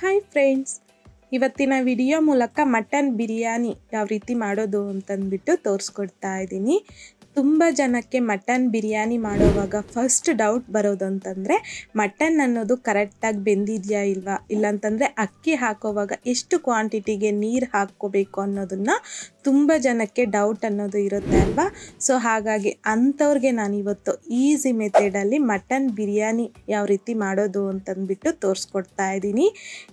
Hi friends, ಇವತ್ತಿನ video ಮೂಲಕ mutton biryani ಯಾವ ರೀತಿ ಮಾಡೋದು ಅಂತಂದ್ಬಿಟ್ಟು ತೋರಿಸ್ಕೊಡ್ತಾ ಇದ್ದೀನಿ. ತುಂಬ ಜನಕ್ಕೆ ಮಟನ್ ಬಿರಿಯಾನಿ ಮಾಡೋವಾಗ ಫಸ್ಟ್ ಡೌಟ್ ಬರೋದು ಅಂತಂದರೆ ಮಟನ್ ಅನ್ನೋದು ಕರೆಕ್ಟಾಗಿ ಬೆಂದಿದೆಯಾ ಇಲ್ವಾ, ಇಲ್ಲಾಂತಂದರೆ ಅಕ್ಕಿ ಹಾಕೋವಾಗ ಎಷ್ಟು ಕ್ವಾಂಟಿಟಿಗೆ ನೀರು ಹಾಕ್ಕೋಬೇಕು ಅನ್ನೋದನ್ನು ತುಂಬ ಜನಕ್ಕೆ ಡೌಟ್ ಅನ್ನೋದು ಇರುತ್ತೆ ಅಲ್ವಾ. ಸೊ ಹಾಗಾಗಿ ಅಂಥವ್ರಿಗೆ ನಾನಿವತ್ತು ಈಸಿ ಮೆಥಡಲ್ಲಿ ಮಟನ್ ಬಿರಿಯಾನಿ ಯಾವ ರೀತಿ ಮಾಡೋದು ಅಂತಂದ್ಬಿಟ್ಟು ತೋರಿಸ್ಕೊಡ್ತಾ ಇದ್ದೀನಿ.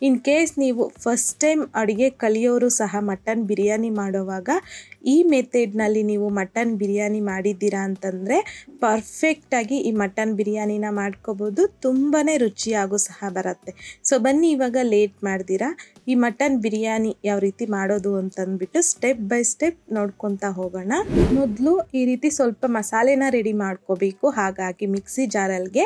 ಇನ್ ಕೇಸ್ ನೀವು ಫಸ್ಟ್ ಟೈಮ್ ಅಡುಗೆ ಕಲಿಯೋರು ಸಹ ಮಟನ್ ಬಿರಿಯಾನಿ ಮಾಡೋವಾಗ ಈ ಮೆಥಡ್ನಲ್ಲಿ ನೀವು ಮಟನ್ ಬಿರಿಯಾನಿ ಮಾಡಿದ್ದೀರಾ ಅಂತಂದರೆ ಪರ್ಫೆಕ್ಟಾಗಿ ಈ ಮಟನ್ ಬಿರಿಯಾನಿನ ಮಾಡ್ಕೋಬೋದು, ತುಂಬಾ ರುಚಿಯಾಗೂ ಸಹ ಬರುತ್ತೆ. ಸೊ ಬನ್ನಿ ಇವಾಗ ಲೇಟ್ ಮಾಡ್ದಿರಾ ಈ ಮಟನ್ ಬಿರಿಯಾನಿ ಯಾವ ರೀತಿ ಮಾಡೋದು ಅಂತಂದ್ಬಿಟ್ಟು ಸ್ಟೆಪ್ ಬೈ ಸ್ಟೆಪ್ ನೋಡ್ಕೊತಾ ಹೋಗೋಣ. ಮೊದಲು ಈ ರೀತಿ ಸ್ವಲ್ಪ ಮಸಾಲೆನ ರೆಡಿ ಮಾಡ್ಕೋಬೇಕು. ಹಾಗಾಗಿ ಮಿಕ್ಸಿ ಜಾರಲ್ಗೆ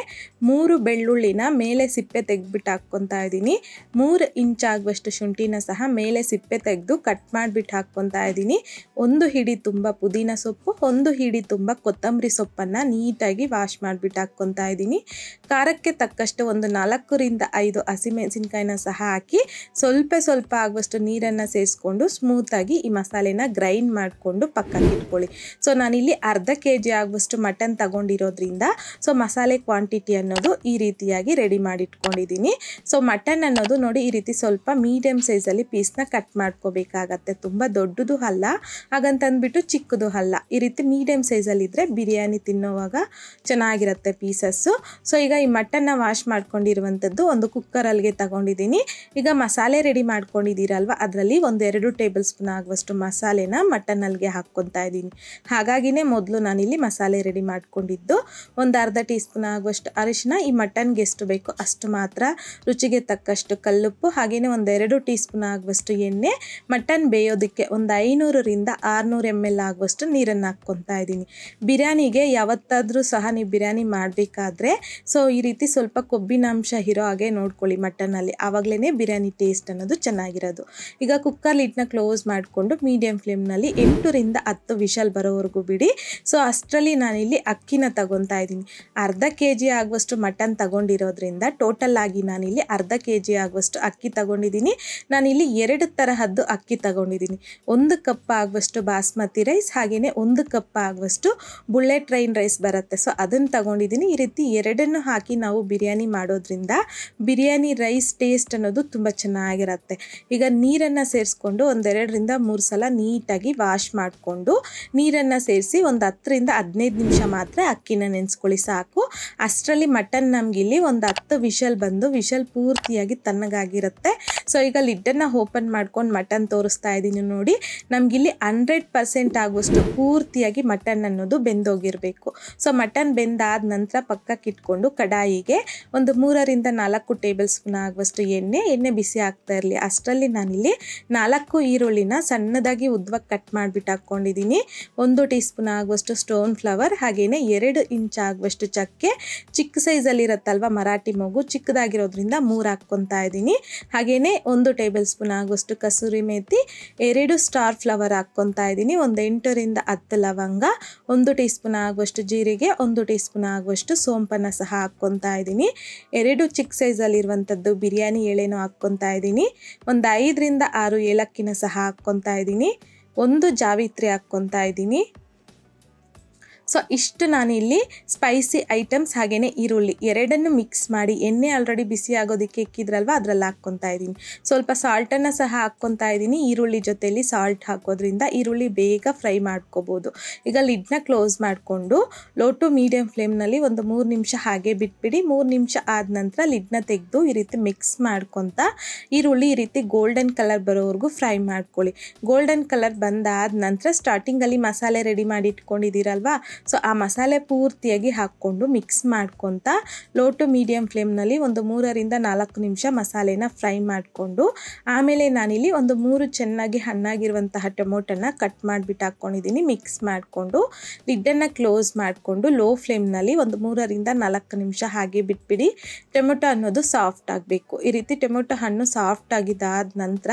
3 ಬೆಳ್ಳುಳ್ಳಿನ ಮೇಲೆ ಸಿಪ್ಪೆ ತೆಗೆದ್ಬಿಟ್ಟು ಹಾಕ್ಕೊತಾ ಇದ್ದೀನಿ. 3 ಇಂಚ್ ಆಗುವಷ್ಟು ಶುಂಠಿನ ಸಹ ಮೇಲೆ ಸಿಪ್ಪೆ ತೆಗೆದು ಕಟ್ ಮಾಡಿಬಿಟ್ಟು ಹಾಕ್ಕೊತಾ ಇದ್ದೀನಿ. 1 ಹಿಡಿ ತುಂಬ ಪುದೀನ ಸೊಪ್ಪು, 1 ಹಿಡಿ ತುಂಬ ಕೊತ್ತಂಬರಿ ಸೊಪ್ಪನ್ನು ನೀಟಾಗಿ ವಾಶ್ ಮಾಡಿಬಿಟ್ಟು ಹಾಕ್ಕೊತಾ ಇದ್ದೀನಿ. ಖಾರಕ್ಕೆ ತಕ್ಕಷ್ಟು ಒಂದು 4 ರಿಂದ 5 ಹಸಿಮೆಣಸಿನ್ಕಾಯಿನ ಸಹ ಹಾಕಿ ಸ್ವಲ್ಪ ಆಗುವಷ್ಟು ನೀರನ್ನು ಸೇರಿಸ್ಕೊಂಡು ಸ್ಮೂತಾಗಿ ಈ ಮಸಾಲೆನ ಗ್ರೈಂಡ್ ಮಾಡಿಕೊಂಡು ಪಕ್ಕಕ್ಕೆ ಇಟ್ಕೊಳ್ಳಿ. ಸೊ ನಾನಿಲ್ಲಿ ಅರ್ಧ kg ಆಗುವಷ್ಟು ಮಟನ್ ತಗೊಂಡಿರೋದ್ರಿಂದ ಸೊ ಮಸಾಲೆ ಕ್ವಾಂಟಿಟಿ ಅನ್ನೋದು ಈ ರೀತಿಯಾಗಿ ರೆಡಿ ಮಾಡಿ ಇಟ್ಕೊಂಡಿದ್ದೀನಿ. ಸೊ ಮಟನ್ ಅನ್ನೋದು ನೋಡಿ ಈ ರೀತಿ ಸ್ವಲ್ಪ ಮೀಡಿಯಮ್ ಸೈಜಲ್ಲಿ ಪೀಸ್ನ ಕಟ್ ಮಾಡ್ಕೋಬೇಕಾಗತ್ತೆ. ತುಂಬ ದೊಡ್ಡದು ಅಲ್ಲ, ಹಾಗಂತಂದ್ಬಿಟ್ಟು ಚಿಕ್ಕದು ಅಲ್ಲ, ಈ ರೀತಿ ಮೀಡಿಯಮ್ ಸೈಜಲ್ಲಿ ಇದ್ದರೆ ಬಿರಿಯಾನಿ ತಿನ್ನೋವಾಗ ಚೆನ್ನಾಗಿರುತ್ತೆ ಪೀಸಸ್ಸು. ಸೊ ಈಗ ಈ ಮಟನ್ನ ವಾಶ್ ಮಾಡ್ಕೊಂಡಿರುವಂಥದ್ದು ಒಂದು ಕುಕ್ಕರಲ್ಲಿಗೆ ತಗೊಂಡಿದ್ದೀನಿ. ಈಗ ಮಸಾಲೆ ರೆಡಿ ಮಾಡ್ಕೊಂಡಿದ್ದೀರಲ್ವ, ಅದರಲ್ಲಿ 1-2 ಟೇಬಲ್ ಸ್ಪೂನ್ ಆಗುವಷ್ಟು ಮಸಾಲೆನ ಮಟನ್ನಲ್ಲಿಗೆ ಹಾಕ್ಕೊತಾ ಇದ್ದೀನಿ. ಹಾಗಾಗಿನೇ ಮೊದಲು ನಾನಿಲ್ಲಿ ಮಸಾಲೆ ರೆಡಿ ಮಾಡ್ಕೊಂಡಿದ್ದು. ಒಂದು ಅರ್ಧ ಟೀ ಸ್ಪೂನ್ ಆಗುವಷ್ಟು ಅರಿಶಿನ, ಈ ಮಟನ್ಗೆ ಎಷ್ಟು ಬೇಕೋ ಅಷ್ಟು ಮಾತ್ರ, ರುಚಿಗೆ ತಕ್ಕಷ್ಟು ಕಲ್ಲುಪ್ಪು, ಹಾಗೆಯೇ 1-2 ಟೀ ಸ್ಪೂನ್ ಆಗುವಷ್ಟು ಎಣ್ಣೆ, ಮಟನ್ ಬೇಯೋದಕ್ಕೆ ಒಂದು 500 ರಿಂದ 600 ml ಆಗುವಷ್ಟು ನೀರನ್ನು ಹಾಕ್ಕೊತಾ ಇದ್ದೀನಿ. ಬಿರಿಯಾನಿಗೆ ಯಾವತ್ತಾದರೂ ಸಹ ನೀವು ಬಿರಿಯಾನಿ ಮಾಡಬೇಕಾದ್ರೆ ಸೊ ಈ ರೀತಿ ಸ್ವಲ್ಪ ಕೊಬ್ಬಿನಾಂಶ ಇರೋ ಹಾಗೆ ನೋಡ್ಕೊಳ್ಳಿ ಮಟನ್ನಲ್ಲಿ, ಆವಾಗಲೇ ಬಿರಿಯಾನಿ ಟೇಸ್ಟ್ ಅನ್ನೋದು ಚೆನ್ನಾಗಿರೋದು. ಈಗ ಕುಕ್ಕರ್ ಲಿಡ್ನ ಕ್ಲೋಸ್ ಮಾಡಿಕೊಂಡು ಮೀಡಿಯಂ ಫ್ಲೇಮ್ನಲ್ಲಿ 8 ರಿಂದ 10 ವಿಷಲ್ ಬರೋವರೆಗೂ ಬಿಡಿ. ಸೊ ಅಷ್ಟರಲ್ಲಿ ನಾನಿಲ್ಲಿ ಅಕ್ಕಿನ ತಗೊತಾ ಇದ್ದೀನಿ. ಅರ್ಧ kg ಆಗುವಷ್ಟು ಮಟನ್ ತಗೊಂಡಿರೋದ್ರಿಂದ ಟೋಟಲ್ ಆಗಿ ನಾನಿಲ್ಲಿ ಅರ್ಧ kg ಆಗುವಷ್ಟು ಅಕ್ಕಿ ತಗೊಂಡಿದ್ದೀನಿ. ನಾನಿಲ್ಲಿ 2 ತರಹದ್ದು ಅಕ್ಕಿ ತಗೊಂಡಿದ್ದೀನಿ. 1 ಕಪ್ ಆಗುವಷ್ಟು ಬಾಸ್ಮತಿ ರೈಸ್, ಹಾಗೆಯೇ 1 ಕಪ್ ಆಗುವಷ್ಟು ಬುಲೆಟ್ ಟ್ರೈನ್ ರೈಸ್ ಬರುತ್ತೆ. ಸೊ ಅದನ್ನು ತಗೊಂಡಿದ್ದೀನಿ. ಈ ರೀತಿ ಎರಡನ್ನು ಹಾಕಿ ನಾವು ಬಿರಿಯಾನಿ ಮಾಡೋದ್ರಿಂದ ಬಿರಿಯಾನಿ ರೈಸ್ ಟೇಸ್ಟ್ ಅನ್ನೋದು ತುಂಬ ಚೆನ್ನಾಗಿರುತ್ತೆ. ಈಗ ನೀರನ್ನು ಸೇರಿಸ್ಕೊಂಡು 1-2 ರಿಂದ 3 ಸಲ ನೀಟಾಗಿ ವಾಶ್ ಮಾಡಿಕೊಂಡು ನೀರನ್ನು ಸೇರಿಸಿ ಒಂದು 10 ರಿಂದ 15 ನಿಮಿಷ ಮಾತ್ರ ಅಕ್ಕಿನ ನೆನೆಸ್ಕೊಳ್ಳಿ ಸಾಕು. ಅಷ್ಟರಲ್ಲಿ ಮಟನ್ ನಮಗಿಲ್ಲಿ ಒಂದು 10 ವಿಷಲ್ ಬಂದು ವಿಷಲ್ ಪೂರ್ತಿಯಾಗಿ ತಣ್ಣಗಾಗಿರುತ್ತೆ. ಸೊ ಈಗ ಲಿಡ್ಡನ್ನು ಓಪನ್ ಮಾಡ್ಕೊಂಡು ಮಟನ್ ತೋರಿಸ್ತಾ ಇದ್ದೀನಿ ನೋಡಿ. ನಮಗಿಲ್ಲಿ 100% ಆಗುವಷ್ಟು ಪೂರ್ತಿಯಾಗಿ ಮಟನ್ ಅನ್ನೋದು ಬೆಂದೋಗಿರಬೇಕು. ಸೊ ಮಟನ್ ಬೆಂದಾದ ನಂತರ ಪಕ್ಕಕ್ಕೆ ಇಟ್ಕೊಂಡು ಕಡಾಯಿಗೆ ಒಂದು 3 ರಿಂದ 4 ಟೇಬಲ್ ಸ್ಪೂನ್ ಆಗುವಷ್ಟು ಎಣ್ಣೆ ಬಿಸಿ ಆಗ್ತಾ ಇರಲಿ. ಅಷ್ಟರಲ್ಲಿ ನಾನಿಲ್ಲಿ 4 ಈರುಳ್ಳಿನ ಸಣ್ಣದಾಗಿ ಉದ್ದವಾಗಿ ಕಟ್ ಮಾಡಿಬಿಟ್ಟು ಹಾಕ್ಕೊಂಡಿದ್ದೀನಿ. 1 ಟೀ ಸ್ಪೂನ್ ಆಗುವಷ್ಟು ಸ್ಟೋನ್ ಫ್ಲವರ್, ಹಾಗೆಯೇ 2 ಇಂಚ್ ಆಗುವಷ್ಟು ಚಕ್ಕೆ, ಚಿಕ್ಕ ಸೈಜಲ್ಲಿ ಇರುತ್ತಲ್ವ ಮರಾಠಿ ಮೊಗು, ಚಿಕ್ಕದಾಗಿರೋದ್ರಿಂದ 3 ಹಾಕ್ಕೊತಾ ಇದ್ದೀನಿ. ಹಾಗೆಯೇ 1 ಟೇಬಲ್ ಸ್ಪೂನ್ ಆಗುವಷ್ಟು ಕಸೂರಿ ಮೇಥಿ, 2 ಸ್ಟಾರ್ ಫ್ಲವರ್ ಹಾಕ್ಕೊತಾ ಇದ್ದೀನಿ. ಒಂದು 8 ರಿಂದ 10 ಲವಂಗ, 1 ಟೀ ಸ್ಪೂನ್ ಆಗುವಷ್ಟು ಜೀರಿಗೆ, 1 ಟೀ ಸ್ಪೂನ್ ಆಗುವಷ್ಟು ಸೋಂಪನ್ನು ಸಹ ಹಾಕ್ಕೊತಾ ಇದ್ದೀನಿ. 2 ಚಿಕ್ಕ ಸೈಜಲ್ಲಿರುವಂಥದ್ದು ಬಿರಿಯಾನಿ ಎಳೆನೂ ಹಾಕ್ಕೊತಾ ಇದ್ದೀನಿ. ಒಂದು 5 ರಿಂದ 6 ಏಲಕ್ಕಿನ ಸಹ ಹಾಕ್ಕೊತಾ ಇದ್ದೀನಿ. 1 ಜಾವಿತ್ರಿ ಹಾಕ್ಕೊತಾ ಇದ್ದೀನಿ. ಸೊ ಇಷ್ಟು ನಾನಿಲ್ಲಿ ಸ್ಪೈಸಿ ಐಟಮ್ಸ್ ಹಾಗೆಯೇ ಈರುಳ್ಳಿ ಎರಡನ್ನು ಮಿಕ್ಸ್ ಮಾಡಿ ಎಣ್ಣೆ ಆಲ್ರೆಡಿ ಬಿಸಿ ಆಗೋದಕ್ಕೆ ಇಕ್ಕಿದ್ರಲ್ವ ಅದರಲ್ಲಿ ಹಾಕ್ಕೊತಾ ಇದ್ದೀನಿ. ಸ್ವಲ್ಪ ಸಾಲ್ಟನ್ನು ಸಹ ಹಾಕ್ಕೊತಾ ಇದ್ದೀನಿ. ಈರುಳ್ಳಿ ಜೊತೆಯಲ್ಲಿ ಸಾಲ್ಟ್ ಹಾಕೋದ್ರಿಂದ ಈರುಳ್ಳಿ ಬೇಗ ಫ್ರೈ ಮಾಡ್ಕೋಬೋದು. ಈಗ ಲಿಡ್ನ ಕ್ಲೋಸ್ ಮಾಡಿಕೊಂಡು ಲೋ ಟು ಮೀಡಿಯಮ್ ಫ್ಲೇಮ್ನಲ್ಲಿ ಒಂದು 3 ನಿಮಿಷ ಹಾಗೆ ಬಿಟ್ಬಿಡಿ. 3 ನಿಮಿಷ ಆದ ನಂತರ ಲಿಡ್ನ ತೆಗೆದು ಈ ರೀತಿ ಮಿಕ್ಸ್ ಮಾಡ್ಕೊತಾ ಈರುಳ್ಳಿ ಈ ರೀತಿ ಗೋಲ್ಡನ್ ಕಲರ್ ಬರೋವರೆಗೂ ಫ್ರೈ ಮಾಡ್ಕೊಳ್ಳಿ. ಗೋಲ್ಡನ್ ಕಲರ್ ಬಂದಾದ ನಂತರ ಸ್ಟಾರ್ಟಿಂಗಲ್ಲಿ ಮಸಾಲೆ ರೆಡಿ ಮಾಡಿ ಇಟ್ಕೊಂಡಿದ್ದೀರಲ್ವ, ಸೊ ಆ ಮಸಾಲೆ ಪೂರ್ತಿಯಾಗಿ ಹಾಕ್ಕೊಂಡು ಮಿಕ್ಸ್ ಮಾಡ್ಕೊತಾ ಲೋ ಟು ಮೀಡಿಯಮ್ ಫ್ಲೇಮ್ನಲ್ಲಿ ಒಂದು 3 ರಿಂದ 4 ನಿಮಿಷ ಮಸಾಲೆನ ಫ್ರೈ ಮಾಡಿಕೊಂಡು ಆಮೇಲೆ ನಾನಿಲ್ಲಿ ಒಂದು 3 ಚೆನ್ನಾಗಿ ಹಣ್ಣಾಗಿರುವಂತಹ ಟೊಮೊಟೊನ ಕಟ್ ಮಾಡಿಬಿಟ್ಟು ಹಾಕ್ಕೊಂಡಿದ್ದೀನಿ. ಮಿಕ್ಸ್ ಮಾಡಿಕೊಂಡು ಲಿಡ್ಡನ್ನು ಕ್ಲೋಸ್ ಮಾಡಿಕೊಂಡು ಲೋ ಫ್ಲೇಮ್ನಲ್ಲಿ ಒಂದು 3 ರಿಂದ 4 ನಿಮಿಷ ಹಾಗೆ ಬಿಟ್ಬಿಡಿ. ಟೊಮೊಟೊ ಅನ್ನೋದು ಸಾಫ್ಟ್ ಆಗಬೇಕು. ಈ ರೀತಿ ಟೊಮೊಟೊ ಹಣ್ಣು ಸಾಫ್ಟ್ ಆಗಿದ್ದಾದ ನಂತರ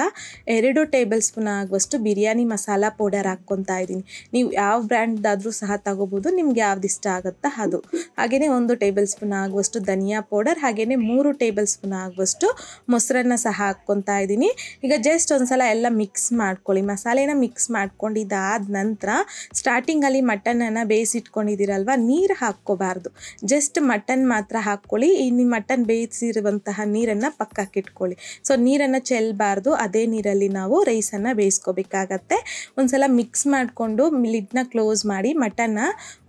2 ಟೇಬಲ್ ಸ್ಪೂನ್ ಆಗುವಷ್ಟು ಬಿರಿಯಾನಿ ಮಸಾಲ ಪೌಡರ್ ಹಾಕ್ಕೊತಾ ಇದ್ದೀನಿ. ನೀವು ಯಾವ ಬ್ರ್ಯಾಂಡ್ದಾದರೂ ಸಹ ತಗೋಬೋದು. ಮಾಡ್ಕೋಬೋದು, ನಿಮ್ಗೆ ಯಾವ್ದು ಇಷ್ಟ ಆಗುತ್ತಾ ಅದು. ಹಾಗೆಯೇ 1 ಟೇಬಲ್ ಸ್ಪೂನ್ ಆಗುವಷ್ಟು ಧನಿಯಾ ಪೌಡರ್, ಹಾಗೆಯೇ 3 ಟೇಬಲ್ ಸ್ಪೂನ್ ಆಗುವಷ್ಟು ಮೊಸರನ್ನ ಸಹ ಹಾಕ್ಕೊತಾ ಇದ್ದೀನಿ. ಈಗ ಜಸ್ಟ್ ಒಂದ್ಸಲ ಎಲ್ಲ ಮಿಕ್ಸ್ ಮಾಡ್ಕೊಳ್ಳಿ. ಮಸಾಲೆನ ಮಿಕ್ಸ್ ಮಾಡ್ಕೊಂಡಿದ್ದಾದ ನಂತರ ಸ್ಟಾರ್ಟಿಂಗಲ್ಲಿ ಮಟನನ್ನು ಬೇಯಿಸಿಟ್ಕೊಂಡಿದ್ದೀರಲ್ವ, ನೀರು ಹಾಕ್ಕೋಬಾರ್ದು, ಜಸ್ಟ್ ಮಟನ್ ಮಾತ್ರ ಹಾಕ್ಕೊಳ್ಳಿ. ಈ ಮಟನ್ ಬೇಯಿಸಿರುವಂತಹ ನೀರನ್ನು ಪಕ್ಕಕ್ಕಿಟ್ಕೊಳ್ಳಿ. ಸೊ ನೀರನ್ನು ಚೆಲ್ಲಬಾರ್ದು, ಅದೇ ನೀರಲ್ಲಿ ನಾವು ರೈಸನ್ನು ಬೇಯಿಸ್ಕೋಬೇಕಾಗತ್ತೆ. ಒಂದ್ಸಲ ಮಿಕ್ಸ್ ಮಾಡಿಕೊಂಡು ಲಿಡ್ನ ಕ್ಲೋಸ್ ಮಾಡಿ ಮಟನ್ನ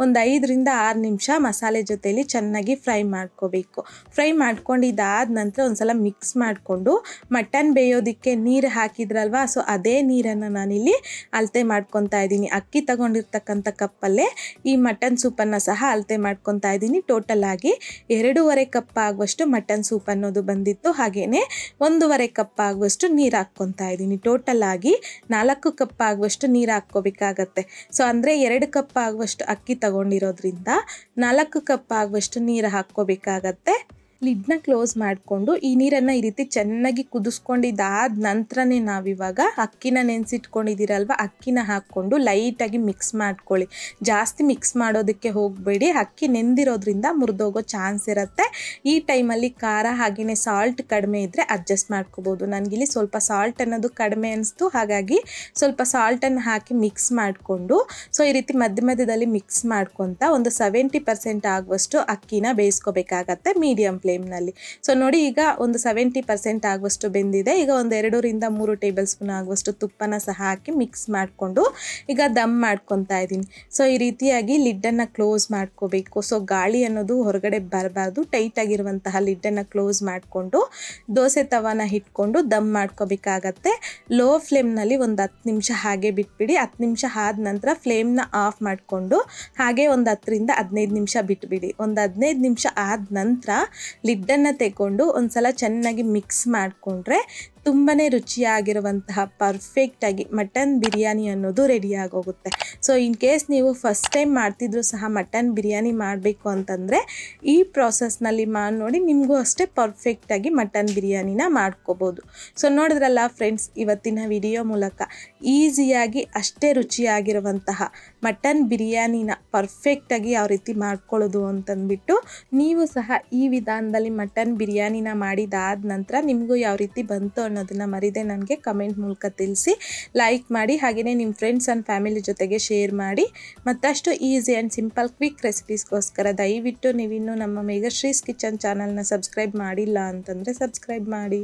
ಒಂದು 5ರಿಂದ 6 ನಿಮಿಷ ಮಸಾಲೆ ಜೊತೆಲಿ ಚೆನ್ನಾಗಿ ಫ್ರೈ ಮಾಡ್ಕೋಬೇಕು. ಫ್ರೈ ಮಾಡ್ಕೊಂಡಿದ್ದಾದ ನಂತರ ಒಂದ್ಸಲ ಮಿಕ್ಸ್ ಮಾಡಿಕೊಂಡು ಮಟನ್ ಬೇಯೋದಕ್ಕೆ ನೀರು ಹಾಕಿದ್ರಲ್ವ, ಸೊ ಅದೇ ನೀರನ್ನು ನಾನಿಲ್ಲಿ ಅಳತೆ ಮಾಡ್ಕೊತಾ ಇದ್ದೀನಿ. ಅಕ್ಕಿ ತಗೊಂಡಿರ್ತಕ್ಕಂಥ ಕಪ್ಪಲ್ಲೇ ಈ ಮಟನ್ ಸೂಪನ್ನು ಸಹ ಅಳತೆ ಮಾಡ್ಕೊತಾ ಇದ್ದೀನಿ. ಟೋಟಲ್ ಆಗಿ 2.5 ಕಪ್ ಆಗುವಷ್ಟು ಮಟನ್ ಸೂಪ್ ಅನ್ನೋದು ಬಂದಿತ್ತು. ಹಾಗೆಯೇ 1.5 ಕಪ್ ಆಗುವಷ್ಟು ನೀರು ಹಾಕ್ಕೊತಾ ಇದ್ದೀನಿ. ಟೋಟಲ್ ಆಗಿ 4 ಕಪ್ ಆಗುವಷ್ಟು ನೀರು ಹಾಕ್ಕೋಬೇಕಾಗತ್ತೆ. ಸೊ ಅಂದರೆ 2 ಕಪ್ ಆಗುವಷ್ಟು ಅಕ್ಕಿ ತಗೊಂಡಿರೋದ್ರಿಂದ 4 ಕಪ್ ಆಗುವಷ್ಟು ನೀರು ಹಾಕ್ಕೋಬೇಕಾಗತ್ತೆ. ಲಿಡ್ನ ಕ್ಲೋಸ್ ಮಾಡಿಕೊಂಡು ಈ ನೀರನ್ನು ಈ ರೀತಿ ಚೆನ್ನಾಗಿ ಕುದಿಸ್ಕೊಂಡಿದ್ದಾದ ನಂತರನೇ ನಾವಿವಾಗ ಅಕ್ಕಿನ ನೆನೆಸಿಟ್ಕೊಂಡಿದ್ದೀರಲ್ವ, ಅಕ್ಕಿನ ಹಾಕ್ಕೊಂಡು ಲೈಟಾಗಿ ಮಿಕ್ಸ್ ಮಾಡ್ಕೊಳ್ಳಿ. ಜಾಸ್ತಿ ಮಿಕ್ಸ್ ಮಾಡೋದಕ್ಕೆ ಹೋಗಬೇಡಿ, ಅಕ್ಕಿ ನೆಂದಿರೋದ್ರಿಂದ ಮುರಿದೋಗೋ ಚಾನ್ಸ್ ಇರುತ್ತೆ. ಈ ಟೈಮಲ್ಲಿ ಖಾರ ಹಾಗೆಯೇ ಸಾಲ್ಟ್ ಕಡಿಮೆ ಇದ್ದರೆ ಅಡ್ಜಸ್ಟ್ ಮಾಡ್ಕೋಬೋದು. ನನಗಿಲ್ಲಿ ಸ್ವಲ್ಪ ಸಾಲ್ಟ್ ಅನ್ನೋದು ಕಡಿಮೆ ಅನಿಸ್ತು, ಹಾಗಾಗಿ ಸ್ವಲ್ಪ ಸಾಲ್ಟನ್ನು ಹಾಕಿ ಮಿಕ್ಸ್ ಮಾಡಿಕೊಂಡು ಸೊ ಈ ರೀತಿ ಮಧ್ಯದಲ್ಲಿ ಮಿಕ್ಸ್ ಮಾಡ್ಕೊತ ಒಂದು 70% ಆಗುವಷ್ಟು ಅಕ್ಕಿನ ಬೇಯಿಸ್ಕೋಬೇಕಾಗತ್ತೆ ಮೀಡಿಯಂ ಫ್ಲೇಮ್ನಲ್ಲಿ. ಸೊ ನೋಡಿ, ಈಗ ಒಂದು 70% ಆಗುವಷ್ಟು ಬೆಂದಿದೆ. ಈಗ ಒಂದು 2ರಿಂದ 3 ಟೇಬಲ್ ಸ್ಪೂನ್ ಆಗುವಷ್ಟು ತುಪ್ಪನ ಸಹ ಹಾಕಿ ಮಿಕ್ಸ್ ಮಾಡಿಕೊಂಡು ಈಗ ದಮ್ ಮಾಡ್ಕೊತಾ ಇದ್ದೀನಿ. ಸೊ ಈ ರೀತಿಯಾಗಿ ಲಿಡ್ಡನ್ನು ಕ್ಲೋಸ್ ಮಾಡ್ಕೋಬೇಕು. ಸೊ ಗಾಳಿ ಅನ್ನೋದು ಹೊರಗಡೆ ಬರಬಾರ್ದು. ಟೈಟಾಗಿರುವಂತಹ ಲಿಡ್ಡನ್ನು ಕ್ಲೋಸ್ ಮಾಡಿಕೊಂಡು ದೋಸೆ ತವಾನ ಇಟ್ಕೊಂಡು ದಮ್ ಮಾಡ್ಕೋಬೇಕಾಗತ್ತೆ. ಲೋ ಫ್ಲೇಮ್ನಲ್ಲಿ ಒಂದು 10 ನಿಮಿಷ ಹಾಗೆ ಬಿಟ್ಬಿಡಿ. 10 ನಿಮಿಷ ಆದ ನಂತರ ಫ್ಲೇಮ್ನ ಆಫ್ ಮಾಡಿಕೊಂಡು ಹಾಗೆ ಒಂದು 10ರಿಂದ 15 ನಿಮಿಷ ಬಿಟ್ಬಿಡಿ. ಒಂದು 15 ನಿಮಿಷ ಆದ ನಂತರ ಲಿಡ್ಡನ್ನು ತೆಗೊಂಡು ಒಂದ್ಸಲ ಚೆನ್ನಾಗಿ ಮಿಕ್ಸ್ ಮಾಡಿಕೊಂಡ್ರೆ ತುಂಬಾ ರುಚಿಯಾಗಿರುವಂತಹ ಪರ್ಫೆಕ್ಟಾಗಿ ಮಟನ್ ಬಿರಿಯಾನಿ ಅನ್ನೋದು ರೆಡಿಯಾಗೋಗುತ್ತೆ. ಸೊ ಇನ್ ಕೇಸ್ ನೀವು ಫಸ್ಟ್ ಟೈಮ್ ಮಾಡ್ತಿದ್ರು ಸಹ ಮಟನ್ ಬಿರಿಯಾನಿ ಮಾಡಬೇಕು ಅಂತಂದರೆ ಈ ಪ್ರಾಸೆಸ್ನಲ್ಲಿ ಮಾಡಿ ನೋಡಿ, ನಿಮಗೂ ಅಷ್ಟೇ ಪರ್ಫೆಕ್ಟಾಗಿ ಮಟನ್ ಬಿರಿಯಾನಿನ ಮಾಡ್ಕೋಬೋದು. ಸೊ ನೋಡಿದ್ರಲ್ಲ ಫ್ರೆಂಡ್ಸ್, ಇವತ್ತಿನ ವಿಡಿಯೋ ಮೂಲಕ ಈಸಿಯಾಗಿ ಅಷ್ಟೇ ರುಚಿಯಾಗಿರುವಂತಹ ಮಟನ್ ಬಿರಿಯಾನಿನ ಪರ್ಫೆಕ್ಟಾಗಿ ಯಾವ ರೀತಿ ಮಾಡ್ಕೊಳ್ಳೋದು ಅಂತಂದ್ಬಿಟ್ಟು ನೀವು ಸಹ ಈ ವಿಧಾನದಲ್ಲಿ ಮಟನ್ ಬಿರಿಯಾನಿನ ಮಾಡಿದಾದ ನಂತರ ನಿಮಗೂ ಯಾವ ರೀತಿ ಬಂತು ಅನ್ನೋದನ್ನು ಮರಿದೆ ನನಗೆ ಕಮೆಂಟ್ ಮೂಲಕ ತಿಳಿಸಿ, ಲೈಕ್ ಮಾಡಿ, ಹಾಗೆಯೇ ನಿಮ್ಮ ಫ್ರೆಂಡ್ಸ್ ಆ್ಯಂಡ್ ಫ್ಯಾಮಿಲಿ ಜೊತೆಗೆ ಶೇರ್ ಮಾಡಿ. ಮತ್ತಷ್ಟು ಈಸಿ ಆ್ಯಂಡ್ ಸಿಂಪಲ್ ಕ್ವಿಕ್ ರೆಸಿಪೀಸ್ಗೋಸ್ಕರ ದಯವಿಟ್ಟು ನೀವಿನ್ನೂ ನಮ್ಮ ಮೇಘಶ್ರೀಸ್ ಕಿಚನ್ ಚಾನಲ್ನ ಸಬ್ಸ್ಕ್ರೈಬ್ ಮಾಡಿಲ್ಲ ಅಂತಂದರೆ ಸಬ್ಸ್ಕ್ರೈಬ್ ಮಾಡಿ.